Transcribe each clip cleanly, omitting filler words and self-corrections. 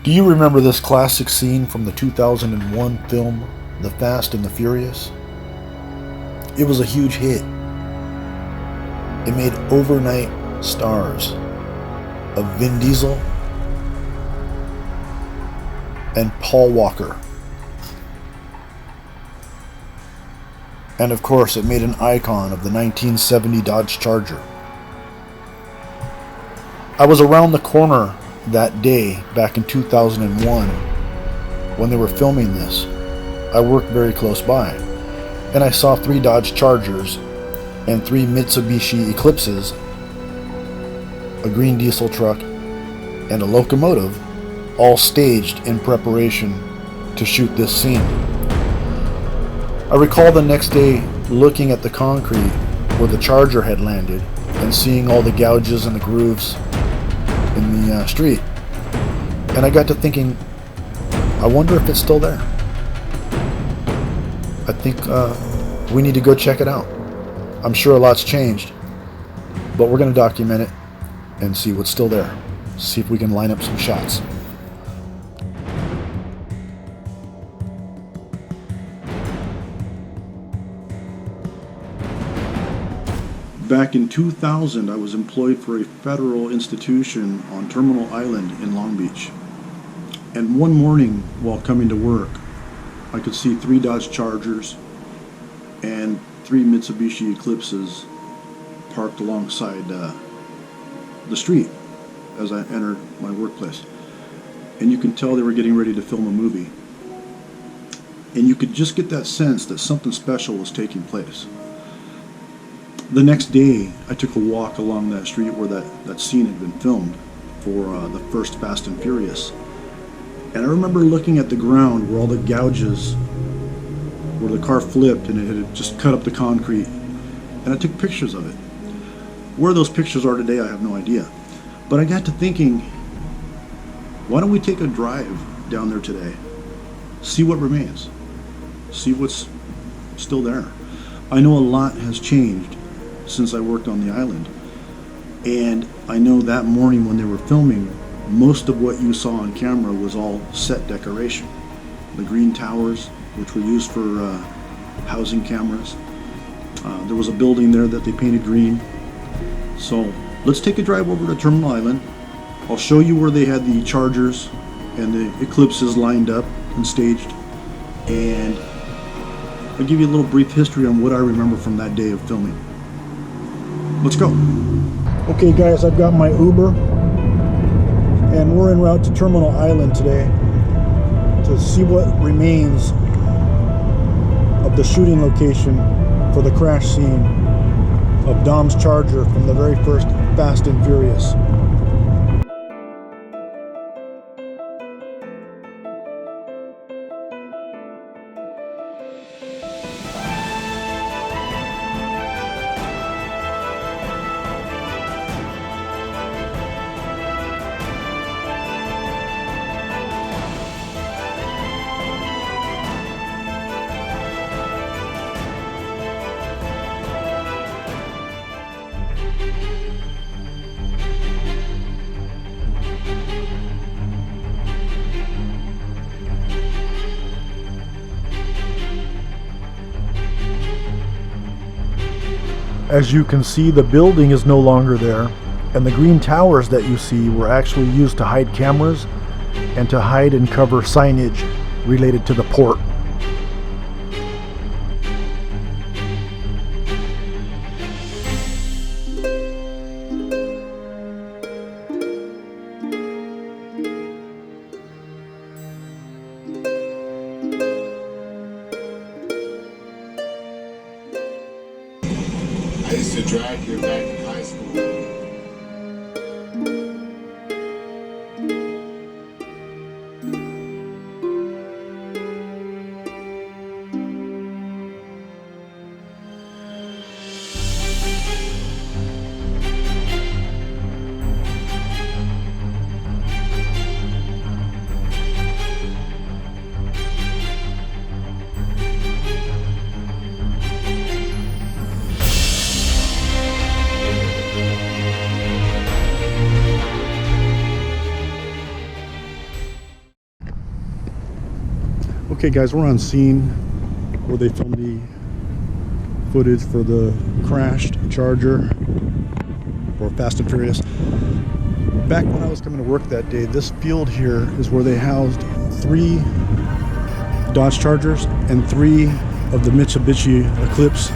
Do you remember this classic scene from the 2001 film The Fast and the Furious? It was a huge hit. It made overnight stars of Vin Diesel and Paul Walker. And of course, it made an icon of the 1970 Dodge Charger. I was around the corner that day back in 2001 when they were filming this. I worked very close by, and I saw 3 Dodge Chargers and 3 Mitsubishi Eclipses, a green diesel truck, and a locomotive, all staged in preparation to shoot this scene. I recall the next day looking at the concrete where the Charger had landed and seeing all the gouges and the grooves in the street. And I got to thinking, I wonder if it's still there. I think we need to go check it out. I'm sure a lot's changed, but we're going to document it and see what's still there. See if we can line up some shots. Back in 2000, I was employed for a federal institution on Terminal Island in Long Beach. And one morning, while coming to work, I could see 3 Dodge Chargers and 3 Mitsubishi Eclipses parked alongside the street as I entered my workplace. And you can tell they were getting ready to film a movie. And you could just get that sense that something special was taking place. The next day, I took a walk along that street where that scene had been filmed for the first Fast and Furious. And I remember looking at the ground where all the gouges, where the car flipped and it had just cut up the concrete. And I took pictures of it. Where those pictures are today, I have no idea. But I got to thinking, why don't we take a drive down there today? See what remains. See what's still there. I know a lot has changed since I worked on the island. And I know that morning when they were filming, most of what you saw on camera was all set decoration. The green towers, which were used for housing cameras. There was a building there that they painted green. So let's take a drive over to Terminal Island. I'll show you where they had the Chargers and the Eclipses lined up and staged. And I'll give you a little brief history on what I remember from that day of filming. Let's go. Okay guys, I've got my Uber and we're en route to Terminal Island today to see what remains of the shooting location for the crash scene of Dom's Charger from the very first Fast and Furious. As you can see, the building is no longer there, and the green towers that you see were actually used to hide cameras and to hide and cover signage related to the port. I used to drag here back in high school. Okay guys, we're on scene where they filmed the footage for the crashed Charger for Fast and Furious. Back when I was coming to work that day, this field here is where they housed 3 Dodge Chargers and 3 of the Mitsubishi Eclipse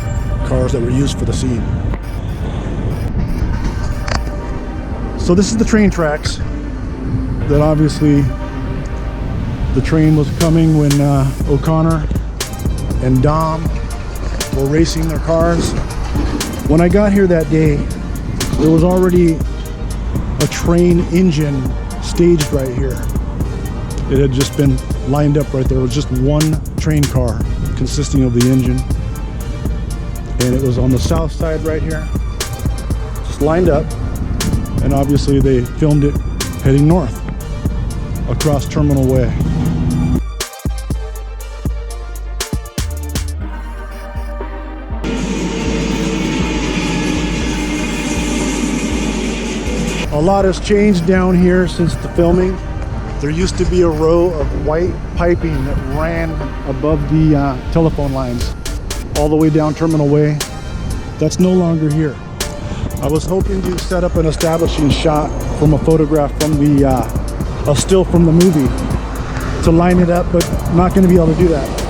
cars that were used for the scene. So this is the train tracks that obviously the train was coming when O'Connor and Dom were racing their cars. When I got here that day, there was already a train engine staged right here. It had just been lined up right there. It was just one train car consisting of the engine. And it was on the south side right here, just lined up. And obviously they filmed it heading north across Terminal Way. A lot has changed down here since the filming. There used to be a row of white piping that ran above the telephone lines all the way down Terminal Way. That's no longer here. I was hoping to set up an establishing shot from a photograph from the a still from the movie to line it up, but not going to be able to do that.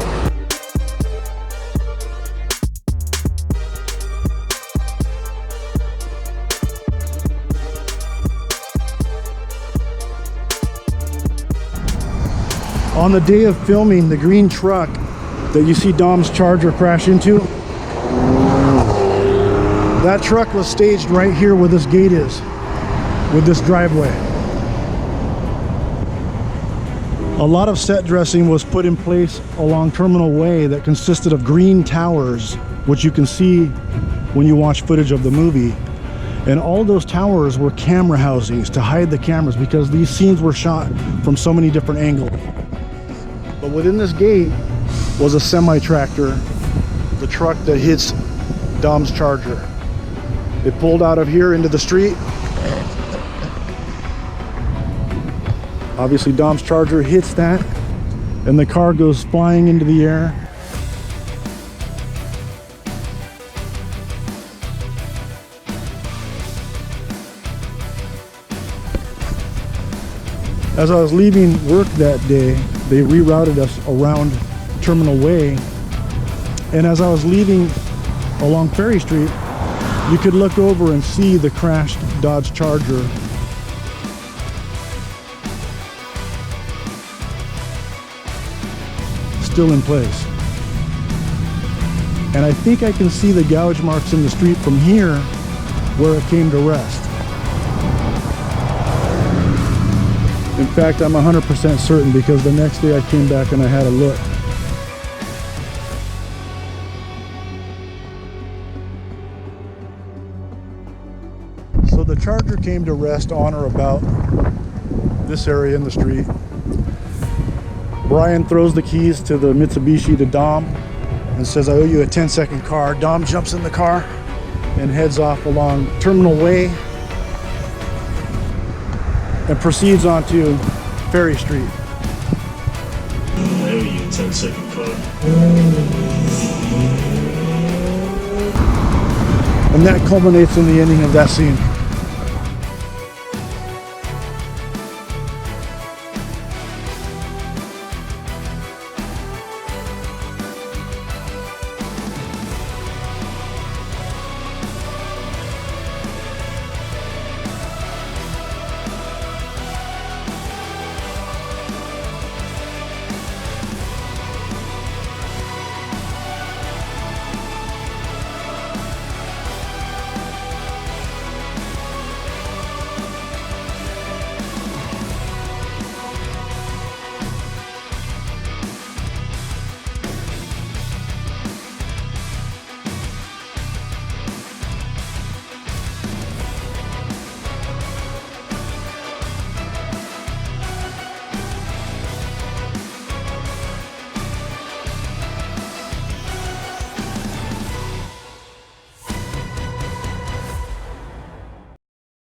On the day of filming, the green truck that you see Dom's Charger crash into, that truck was staged right here where this gate is, with this driveway. A lot of set dressing was put in place along Terminal Way that consisted of green towers, which you can see when you watch footage of the movie. And all those towers were camera housings to hide the cameras because these scenes were shot from so many different angles. But within this gate was a semi-tractor, the truck that hits Dom's Charger. It pulled out of here into the street. Obviously Dom's Charger hits that and the car goes flying into the air. As I was leaving work that day, they rerouted us around Terminal Way, and as I was leaving along Ferry Street, you could look over and see the crashed Dodge Charger. Still in place. And I think I can see the gouge marks in the street from here where it came to rest. In fact, I'm 100% certain because the next day I came back and I had a look. So the Charger came to rest on or about this area in the street. Brian throws the keys to the Mitsubishi to Dom and says, "I owe you a 10-second car." Dom jumps in the car and heads off along Terminal Way and proceeds onto Ferry Street. I owe you a 10-second car. And that culminates in the ending of that scene.